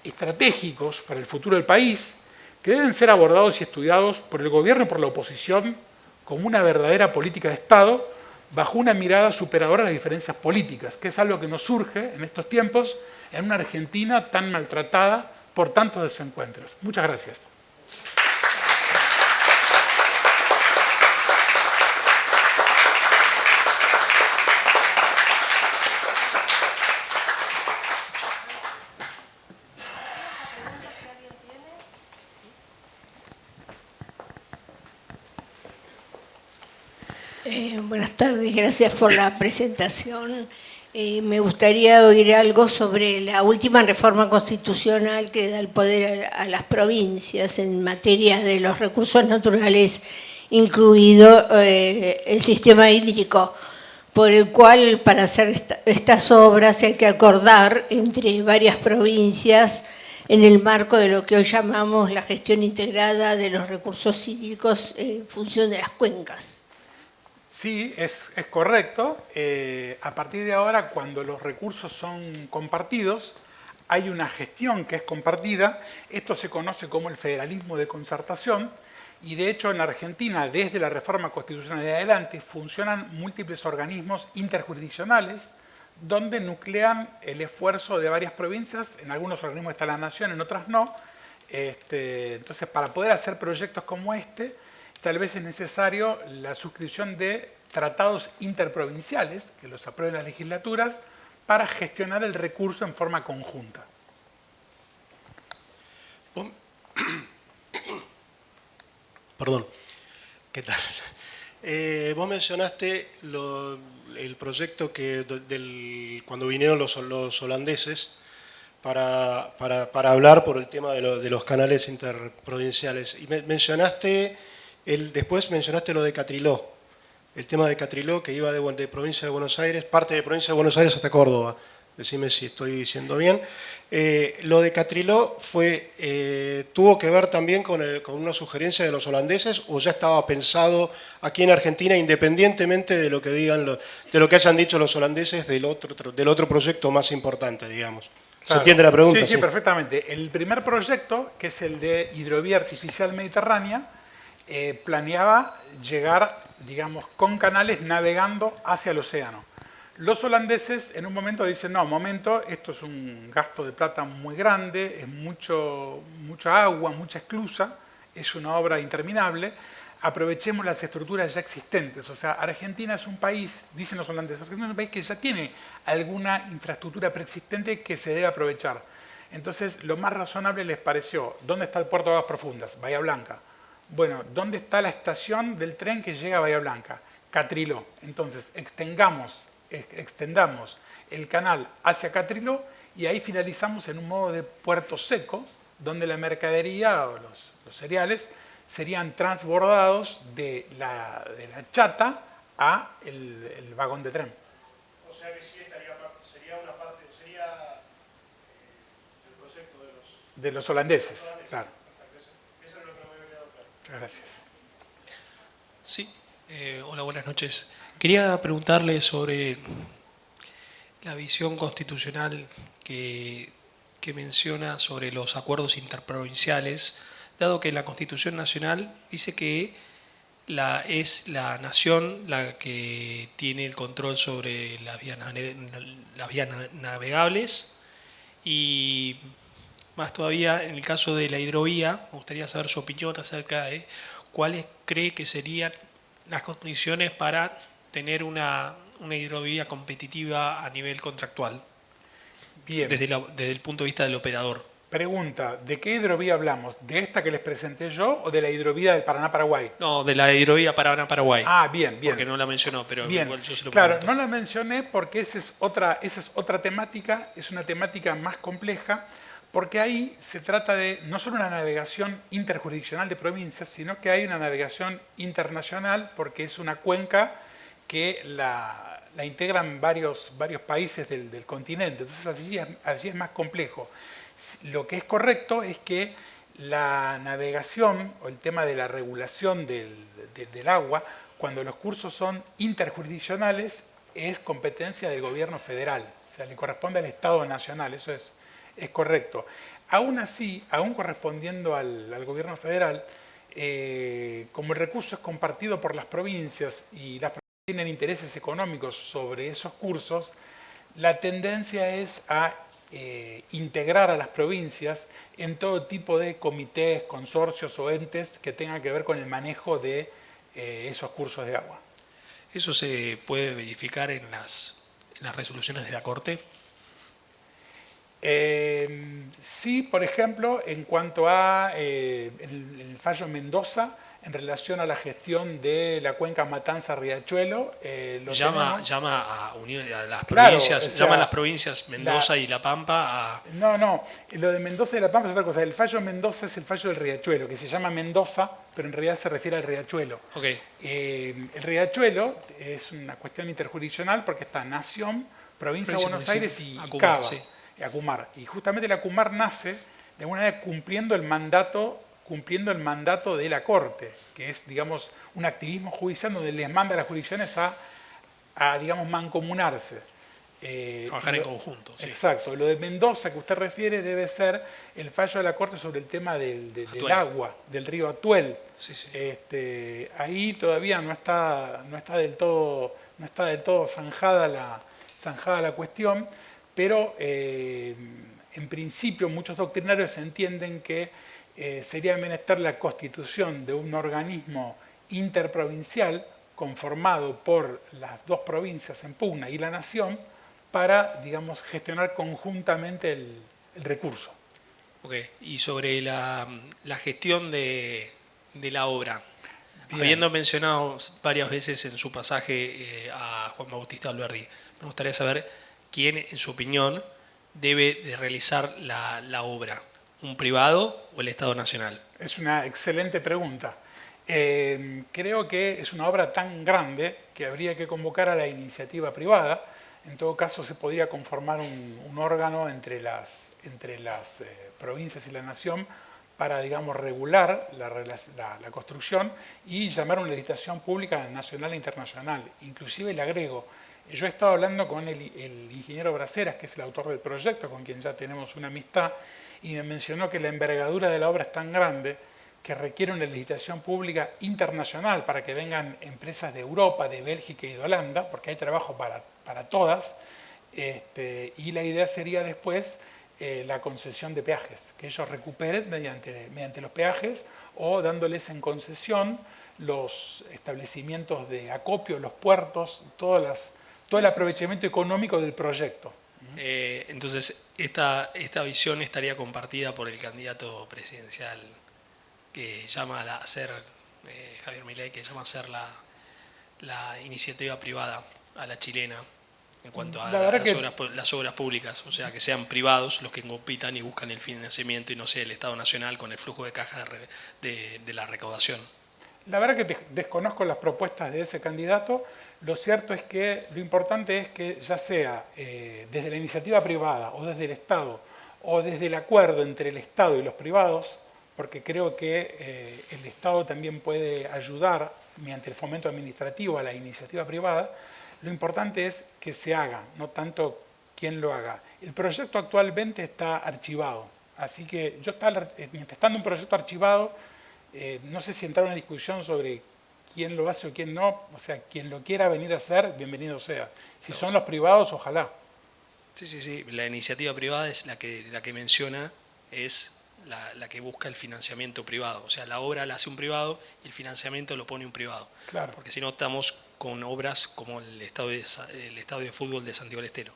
estratégicos para el futuro del país que deben ser abordados y estudiados por el gobierno y por la oposición como una verdadera política de Estado bajo una mirada superadora a las diferencias políticas, que es algo que nos surge en estos tiempos en una Argentina tan maltratada por tantos desencuentros. Muchas gracias. Buenas tardes, gracias por la presentación. Me gustaría oír algo sobre la última reforma constitucional que da el poder a las provincias en materia de los recursos naturales, incluido el sistema hídrico, por el cual para hacer estas obras hay que acordar entre varias provincias en el marco de lo que hoy llamamos la gestión integrada de los recursos hídricos en función de las cuencas. Sí, es correcto. A partir de ahora, cuando los recursos son compartidos, hay una gestión que es compartida. Esto se conoce como el federalismo de concertación, Y de hecho en Argentina, desde la reforma constitucional de adelante, funcionan múltiples organismos interjurisdiccionales donde nuclean el esfuerzo de varias provincias. En algunos organismos está la nación, en otras no. Entonces, para poder hacer proyectos como este, tal vez es necesario la suscripción de tratados interprovinciales, que los aprueben las legislaturas, para gestionar el recurso en forma conjunta. Perdón, ¿qué tal? Vos mencionaste el proyecto cuando vinieron los holandeses para hablar por el tema de los canales interprovinciales. Y después mencionaste lo de Catriló, el tema de Catriló que iba de provincia de Buenos Aires, parte de provincia de Buenos Aires hasta Córdoba. Decime si estoy diciendo bien. Lo de Catriló tuvo que ver también con una sugerencia de los holandeses, o ya estaba pensado aquí en Argentina, independientemente de lo que digan, de lo que hayan dicho los holandeses del otro proyecto más importante, digamos. Claro. ¿Se entiende la pregunta? Sí, sí, perfectamente. El primer proyecto, que es el de hidrovía artificial mediterránea, planeaba llegar, digamos, con canales navegando hacia el océano. Los holandeses en un momento dicen, no, momento, esto es un gasto de plata muy grande, es mucha agua, mucha esclusa, es una obra interminable, aprovechemos las estructuras ya existentes. O sea, Argentina es un país, dicen los holandeses, Argentina es un país que ya tiene alguna infraestructura preexistente que se debe aprovechar. Entonces, lo más razonable les pareció, ¿dónde está el puerto de aguas profundas? Bahía Blanca. Bueno, ¿dónde está la estación del tren que llega a Bahía Blanca? Catriló. Entonces, extendamos el canal hacia Catriló y ahí finalizamos en un modo de puerto seco, donde la mercadería o los cereales serían transbordados de la chata a el vagón de tren. O sea que sí sería una parte, sería el proyecto de los holandeses. Claro. Eso es lo que me había quedado claro. Muchas gracias. Sí, hola, buenas noches. Quería preguntarle sobre la visión constitucional que menciona sobre los acuerdos interprovinciales, dado que la Constitución Nacional dice que es la nación la que tiene el control sobre las vías navegables, y más todavía en el caso de la hidrovía, me gustaría saber su opinión acerca de cuáles cree que serían las condiciones para tener una hidrovía competitiva a nivel contractual. Bien. Desde el punto de vista del operador. Pregunta, ¿de qué hidrovía hablamos? ¿De esta que les presenté yo o de la hidrovía del Paraná-Paraguay? No, de la hidrovía Paraná-Paraguay. Ah, bien, bien. Porque no la mencionó, pero bien. Igual yo se lo Claro, pregunto. no la mencioné porque esa es otra temática, es una temática más compleja, porque ahí se trata de no solo una navegación interjurisdiccional de provincias, sino que hay una navegación internacional, porque es una cuenca que la integran varios países del continente. Entonces allí es más complejo. Lo que es correcto es que la navegación o el tema de la regulación del agua, cuando los cursos son interjurisdiccionales, es competencia del gobierno federal. O sea, le corresponde al Estado nacional, eso es correcto. Aún así, aún correspondiendo al gobierno federal, como el recurso es compartido por las provincias y las provincias tienen intereses económicos sobre esos cursos, la tendencia es a integrar a las provincias en todo tipo de comités, consorcios o entes que tengan que ver con el manejo de esos cursos de agua. ¿Eso se puede verificar en las resoluciones de la Corte? Sí, por ejemplo, en cuanto a el fallo Mendoza, en relación a la gestión de la cuenca Matanza-Riachuelo. Llama a unir a las provincias, claro, o sea, llama a las provincias Mendoza y La Pampa a... No, lo de Mendoza y La Pampa es otra cosa. El fallo Mendoza es el fallo del Riachuelo, que se llama Mendoza, pero en realidad se refiere al Riachuelo. Okay. El Riachuelo es una cuestión interjurisdiccional porque está Nación, Provincia de Buenos Aires y Acumar, Cava, sí. y Acumar. Y justamente la Acumar nace de alguna manera cumpliendo el mandato de la Corte, que es, digamos, un activismo judicial donde les manda a las jurisdicciones a digamos, mancomunarse. Trabajar en conjunto, sí. Exacto. Lo de Mendoza que usted refiere debe ser el fallo de la Corte sobre el tema del agua, del río Atuel. Sí, sí. Ahí todavía no está del todo zanjada la cuestión, pero en principio muchos doctrinarios entienden que sería menester la constitución de un organismo interprovincial conformado por las dos provincias en pugna y la nación para, digamos, gestionar conjuntamente el recurso. Ok, y sobre la gestión de la obra, Bien. habiendo mencionado varias veces en su pasaje a Juan Bautista Alberdi, me gustaría saber quién, en su opinión, debe de realizar la obra, ¿un privado o el Estado Nacional? Es una excelente pregunta. Creo que es una obra tan grande que habría que convocar a la iniciativa privada. En todo caso, se podría conformar un órgano entre las provincias y la nación para, digamos, regular la construcción y llamar a una licitación pública nacional e internacional. Inclusive le agrego, yo he estado hablando con el ingeniero Braceras, que es el autor del proyecto, con quien ya tenemos una amistad, y me mencionó que la envergadura de la obra es tan grande que requiere una licitación pública internacional para que vengan empresas de Europa, de Bélgica y de Holanda, porque hay trabajo para todas, y la idea sería después la concesión de peajes, que ellos recuperen mediante los peajes o dándoles en concesión los establecimientos de acopio, los puertos, todo el aprovechamiento económico del proyecto. Entonces, esta visión estaría compartida por el candidato presidencial que llama a hacer, Javier Milei, que llama a hacer la iniciativa privada a la chilena en cuanto a las obras públicas, o sea, que sean privados los que compitan y buscan el financiamiento y no sea el Estado Nacional con el flujo de caja de la recaudación. La verdad que desconozco las propuestas de ese candidato. Lo cierto es que lo importante es que ya sea desde la iniciativa privada o desde el Estado o desde el acuerdo entre el Estado y los privados, porque creo que el Estado también puede ayudar mediante el fomento administrativo a la iniciativa privada. Lo importante es que se haga, no tanto quién lo haga. El proyecto actualmente está archivado, así que mientras estando un proyecto archivado, no sé si entrar en una discusión sobre quién lo hace o quién no, o sea, quien lo quiera venir a hacer, bienvenido sea. Si son los privados, ojalá. Sí, la iniciativa privada es la que menciona, es la que busca el financiamiento privado. O sea, la obra la hace un privado y el financiamiento lo pone un privado. Claro. Porque si no estamos con obras como el estadio de fútbol de Santiago del Estero.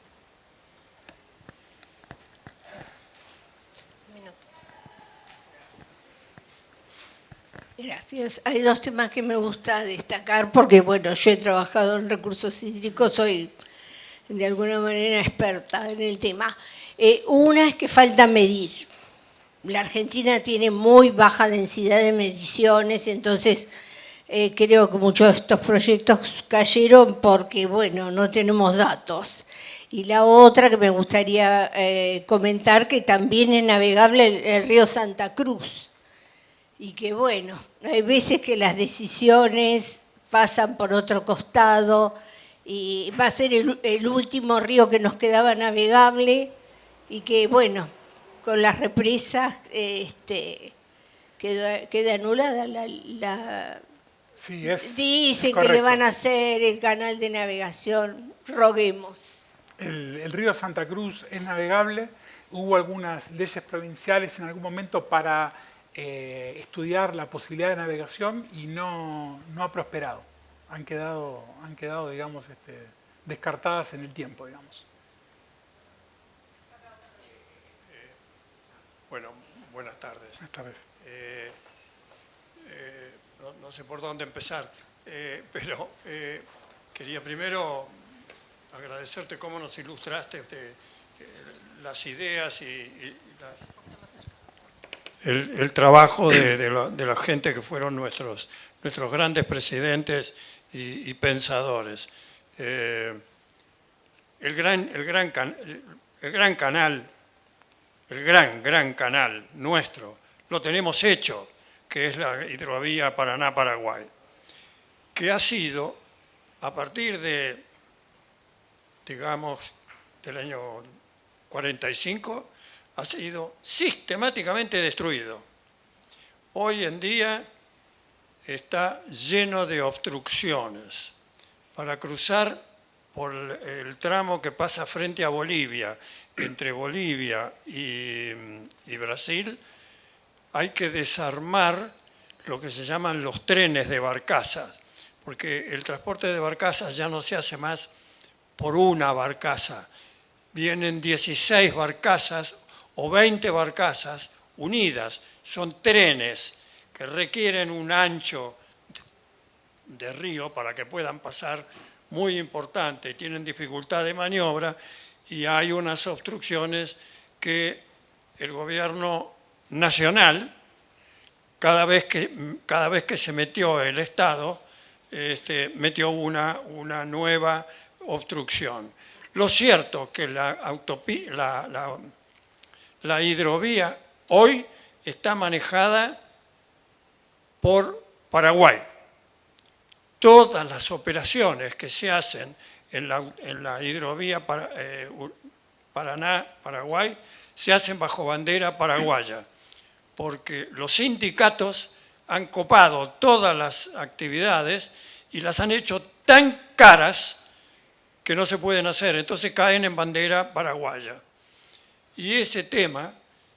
Gracias. Hay dos temas que me gusta destacar porque, bueno, yo he trabajado en recursos hídricos, soy de alguna manera experta en el tema. Una es que falta medir. La Argentina tiene muy baja densidad de mediciones, entonces creo que muchos de estos proyectos cayeron porque, bueno, no tenemos datos. Y la otra que me gustaría comentar, que también es navegable el río Santa Cruz. Y que, bueno, hay veces que las decisiones pasan por otro costado y va a ser el último río que nos quedaba navegable y que, bueno, con las represas queda anulada Sí, dicen correcto. que le van a hacer el canal de navegación, roguemos. El río Santa Cruz es navegable. Hubo algunas leyes provinciales en algún momento para estudiar la posibilidad de navegación y no ha prosperado. Han quedado digamos, descartadas en el tiempo, digamos. Bueno, buenas tardes. Esta vez. No sé por dónde empezar, pero quería primero agradecerte cómo nos ilustraste las ideas y el trabajo de la gente que fueron nuestros grandes presidentes y pensadores. El gran canal nuestro lo tenemos hecho, que es la hidrovía Paraná-Paraguay, que ha sido, a partir de, digamos, del año 45 ha sido sistemáticamente destruido. Hoy en día está lleno de obstrucciones. Para cruzar por el tramo que pasa frente a Bolivia, entre Bolivia y Brasil, hay que desarmar lo que se llaman los trenes de barcazas, porque el transporte de barcazas ya no se hace más por una barcaza. Vienen 16 barcazas o 20 barcazas unidas. Son trenes que requieren un ancho de río para que puedan pasar muy importante, tienen dificultad de maniobra y hay unas obstrucciones que el gobierno nacional, cada vez que se metió el Estado, metió una nueva obstrucción. Lo cierto que la hidrovía hoy está manejada por Paraguay. Todas las operaciones que se hacen en la hidrovía Paraná-Paraguay se hacen bajo bandera paraguaya, porque los sindicatos han copado todas las actividades y las han hecho tan caras que no se pueden hacer, entonces caen en bandera paraguaya. Y ese tema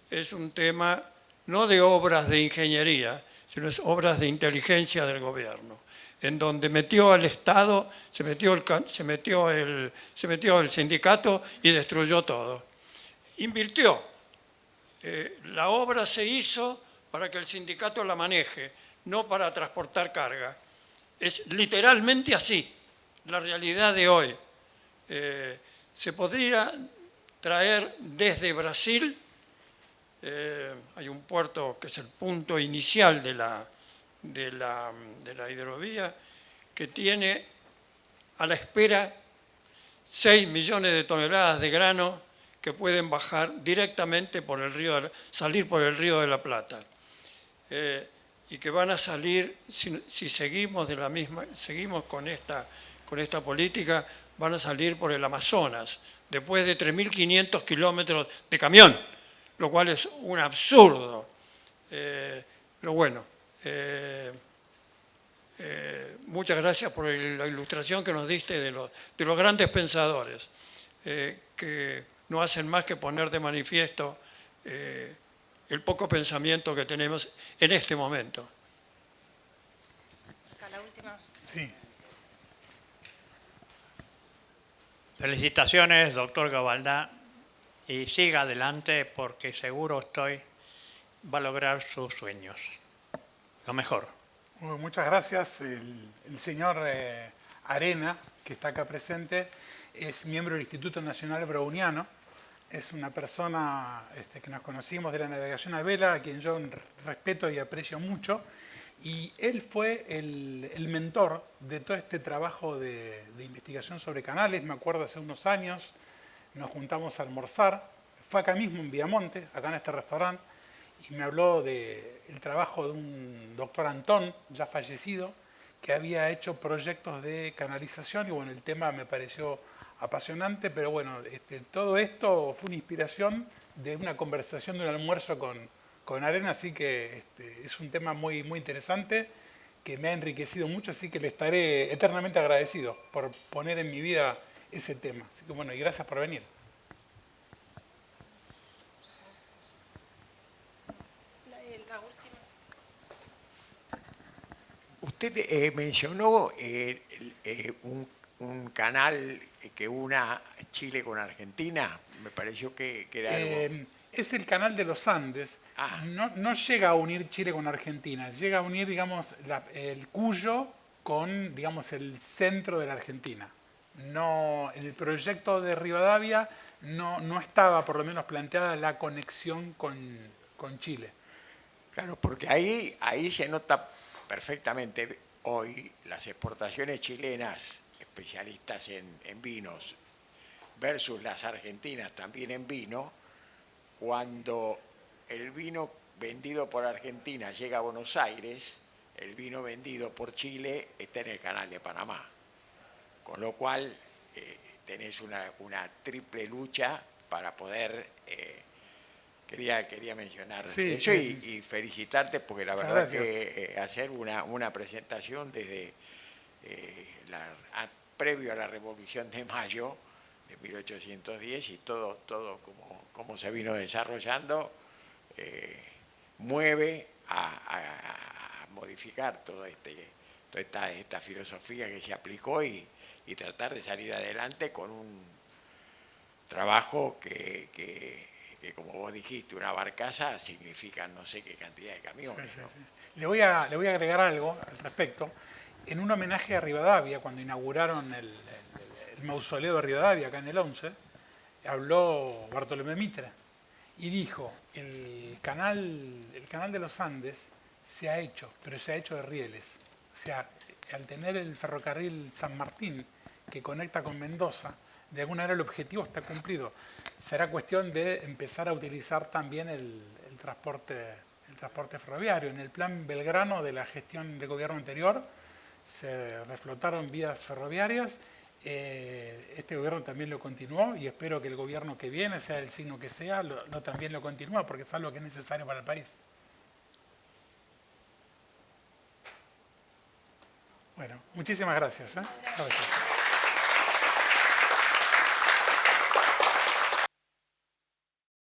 es un tema no de obras de ingeniería, sino es obras de inteligencia del gobierno, en donde metió al Estado, se metió el sindicato y destruyó todo. Invirtió. La obra se hizo para que el sindicato la maneje, no para transportar carga. Es literalmente así, la realidad de hoy. Se podría traer desde Brasil, hay un puerto que es el punto inicial de la hidrovía, que tiene a la espera 6 millones de toneladas de grano que pueden bajar directamente por el río, salir por el río de la Plata. Y que van a salir, si seguimos con esta política, van a salir por el Amazonas, después de 3.500 kilómetros de camión, lo cual es un absurdo. Pero bueno, muchas gracias por la ilustración que nos diste de los grandes pensadores, que no hacen más que poner de manifiesto el poco pensamiento que tenemos en este momento. Acá la última. Sí. Felicitaciones, doctor Gabaldá, y siga adelante porque seguro va a lograr sus sueños. Lo mejor. Muchas gracias. El señor Arena, que está acá presente, es miembro del Instituto Nacional Browniano. Es una persona que nos conocimos de la navegación a vela, a quien yo respeto y aprecio mucho. Y él fue el mentor de todo este trabajo de investigación sobre canales. Me acuerdo hace unos años, nos juntamos a almorzar. Fue acá mismo en Viamonte, acá en este restaurante, y me habló del trabajo de un doctor Antón, ya fallecido, que había hecho proyectos de canalización. Y bueno, el tema me pareció apasionante, pero bueno, todo esto fue una inspiración de una conversación, de un almuerzo con Arena, así que es un tema muy, muy interesante que me ha enriquecido mucho, así que le estaré eternamente agradecido por poner en mi vida ese tema. Así que bueno, y gracias por venir. La última. Usted mencionó un canal que una Chile con Argentina, me pareció que era algo... Es el canal de los Andes. No llega a unir Chile con Argentina, llega a unir, digamos, el Cuyo con, digamos, el centro de la Argentina. No, en el proyecto de Rivadavia no estaba, por lo menos, planteada la conexión con Chile. Claro, porque ahí se nota perfectamente hoy las exportaciones chilenas, especialistas en vinos, versus las argentinas también en vino. Cuando el vino vendido por Argentina llega a Buenos Aires, el vino vendido por Chile está en el Canal de Panamá. Con lo cual tenés una triple lucha para poder... Quería mencionar Sí, eso y felicitarte porque la verdad gracias. que hacer una presentación desde previo a la Revolución de Mayo de 1810 y todo como se vino desarrollando mueve a modificar toda esta filosofía que se aplicó y tratar de salir adelante con un trabajo que como vos dijiste, una barcaza significa no sé qué cantidad de camiones. Sí, sí, ¿no? sí. Le voy a agregar algo al respecto. En un homenaje a Rivadavia, cuando inauguraron el mausoleo de Rivadavia, acá en el 11, habló Bartolomé Mitre y dijo, el canal de los Andes se ha hecho, pero se ha hecho de rieles. O sea, al tener el ferrocarril San Martín, que conecta con Mendoza, de alguna manera el objetivo está cumplido. Será cuestión de empezar a utilizar también el transporte ferroviario. En el plan Belgrano de la gestión del gobierno anterior se reflotaron vías ferroviarias. Este gobierno también lo continuó y espero que el gobierno que viene, sea el signo que sea, también lo continúe porque es algo que es necesario para el país. Bueno, muchísimas gracias. Gracias.